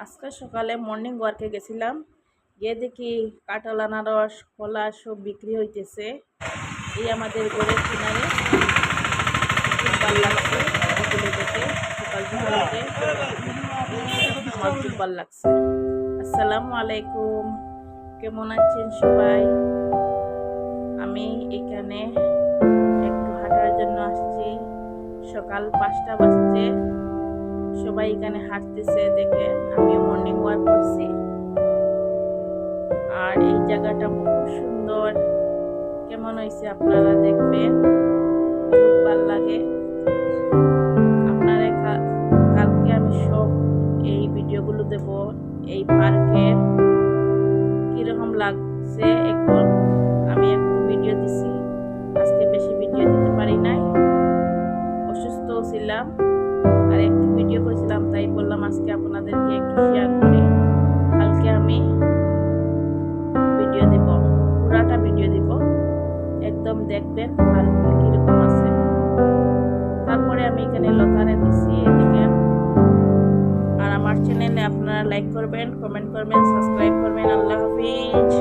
আজকে সকালে মর্নিং ওয়ার্কে গেছিলাম, গিয়ে দেখি কাঁঠাল, আনারস, কলা সব বিক্রি হইতেছে। এই আমাদের ঘরের কিনারে খুব ভালো লাগছে এগুলো দেখে। সকাল সকাল উঠে আমার খুব ভালো লাগছে। আসসালামু আলাইকুম, কেমন আছেন সবাই? আমি এখানে একটু হাঁটার জন্য আসছি। সকাল 5টা বাজছে, সবাই এখানে হাঁটতেছে দেখে আমিও মর্নিং ওয়াক করছি। আর এই জায়গাটা খুব সুন্দর, কেমন হয়েছে আপনারা দেখবেন, খুব ভালো লাগে। আপনারা কালকে আমি সব এই ভিডিওগুলো দেব। এই পার্কের কিরকম লাগছে এখন আমি একটু ভিডিও দিছি, আজকে বেশি ভিডিও দিতে পারি নাই, অসুস্থ ছিলাম আর একটু ভিডিও করেছিলাম, তাই বললাম আজকে আপনাদেরকে একটু শেয়ার করি। কালকে আমি ভিডিও দিব, পুরাটা ভিডিও দিব, একদম দেখবেন পার্কটা কিরকম আছে। তারপরে আমি এখানে লতারে দিছি এদিকে। আর আমার চ্যানেলে আপনারা লাইক করবেন, কমেন্ট করবেন, সাবস্ক্রাইব করবেন। আল্লাহ হাফিজ।